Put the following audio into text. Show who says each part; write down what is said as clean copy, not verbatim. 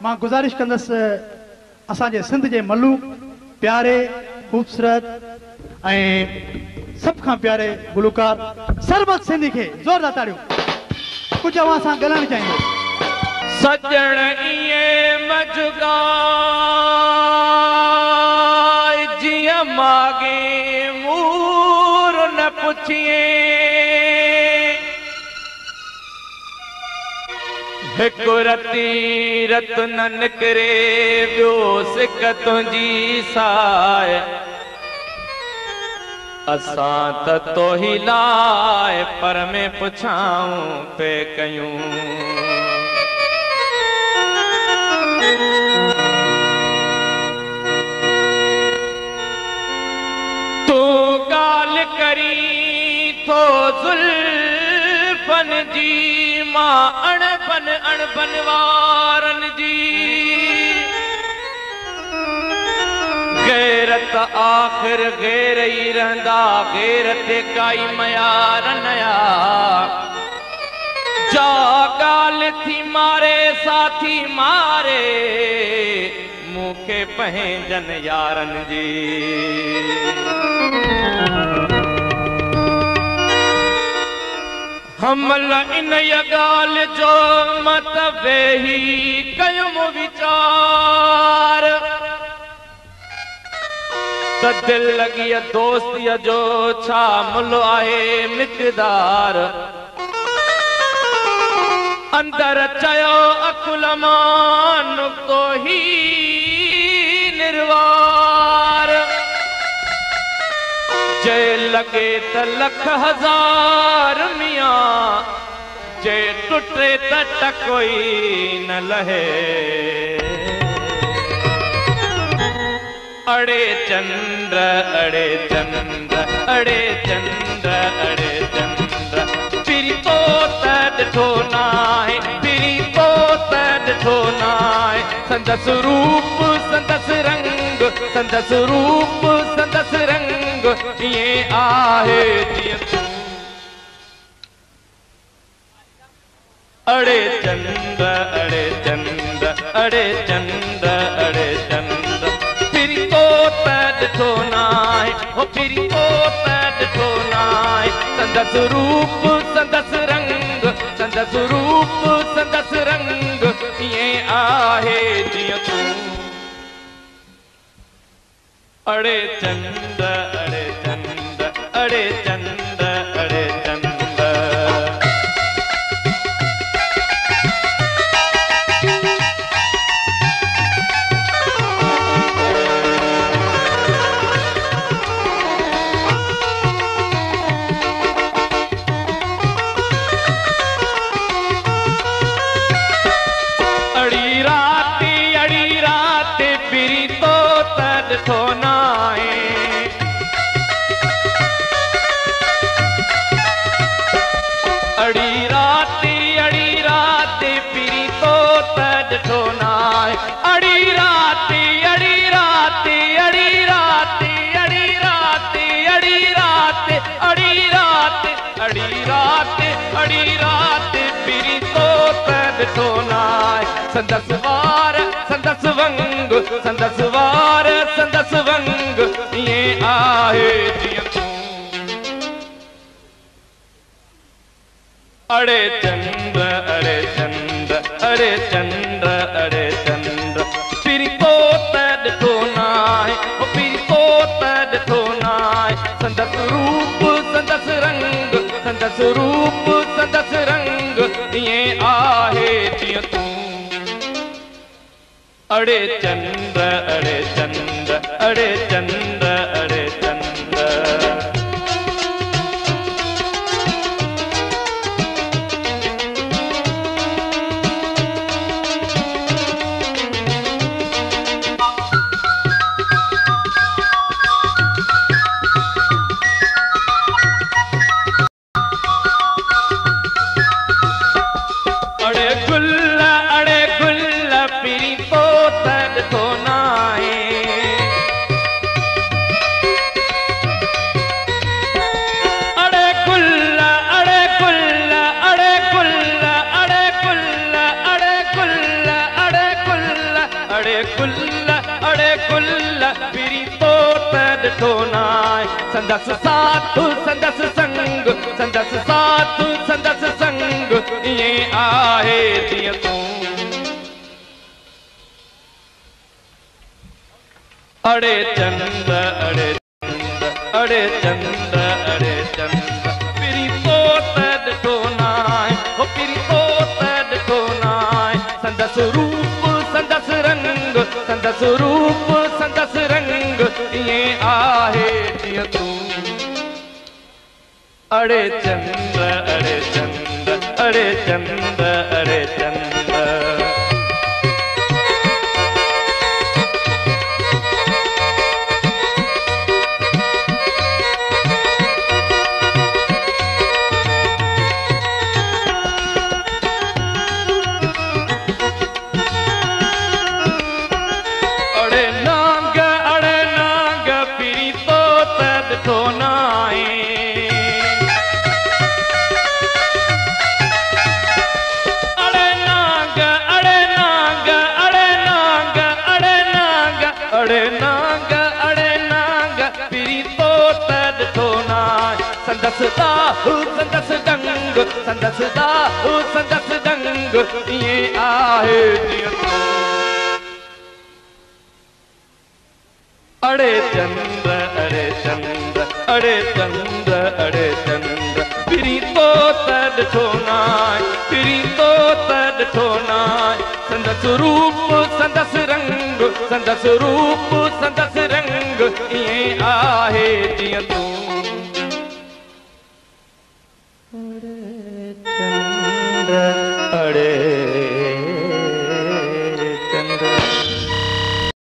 Speaker 1: मां गुज़ारिश कंदसि असांजे सिंध जे मल्लू प्यारे ख़ूबसूरत ऐं सभ खां प्यारे गुलकार सरबत सिंधी खे ज़ोरदार ताड़ियूं कुछ अवां सां ॻाल्हाइणु चाहींदो।
Speaker 2: सजण इएं मजुगा जियां मागे मूर न पुछिए हिक रती रत न निकरे ॿियो सिक तुंहिंजी साए असां त तोही लाइ पर में पुछाऊं पे कयूं तू ॻाल्हि करी थो ज़ुल्फ़न जी मां अणबन वारन जी गैरत आख़िर गैर ई रहंदा गैरत काई मयार नया जा ॻाल्हि थी मारे साथी मारे मूंखे पंहिंजन यारन जी हमल इन ॻाल्हि जो मत वेही कयुमि वीचार त दिल लॻी दोस्तीअ जो छा मुल्ह आहे मिक़दार अंदर चयो अकुल मां नुक्तो ही निर्वार जे लगे त लख हज़ार मियां जे टुटे त टकोई न लहे अड़े चंद्र अड़े चंद्र अड़े चंद्र अड़े चंद्र पिरी तो ॾिठो नाहे पिरी तो ॾिठो नाहे संदस रूप संदस रंग संदस रूप संदस रंग ईअं आहे जीअं तूं अड़े चंद्र अड़े चंद्र अड़े चंद्र अड़े चंद्र पिरी तो ॾिठो नाहे हो पिरी तो ॾिठो नाहे संदस रूप संदस रंग संदस रूप संदस रंग ईअं आहे जीअं तूं अड़े चंद्र अड़े चंद्र अड़े चंद्र अड़े चंद्र संदस वार संदस वंग संदस वार संदस वंग ईअं आहे जीअं तूं अड़े चंद्र अड़े चंद्र अड़े चंद्र अड़े चंद्र पिरी तो ॾिठो नाहे ओ पिरी तो ॾिठो नाहे संदस रूप संदस रंग संदस रूप संदस रंग ईअं आहे जीअं तूं अड़े चंद्र अड़े चंद्र अड़े चंद्र अड़े चंद्र अड़े गुल पिरी तो ॾिठो नाहे संदस साधु संदस संग संदस साधु संदस संग ईअं आहे जीअं तूं अड़े चंद अड़े अड़े चंद अड़े चंद पिरी तो ॾिठो नाहे हो पिरी तो ॾिठो नाहे संदस रूप संदस रंग संदस रूप संदस रंग ईअं आहे जीअं तूं अड़े चंद अड़े चंद अड़े चंद अड़े चंद संदस दाहु संदस दंग संदस दाहु संदस दंग ईअं आहे जीअं तूं अड़े चंद अड़े चंद अड़े चंद अड़े चंद पिरी तो ॾिठो नाहे पिरी तो ॾिठो नाहे संदस रूप संदस रंग संदस रूप संदस रंग ईअं आहे जीअं तूं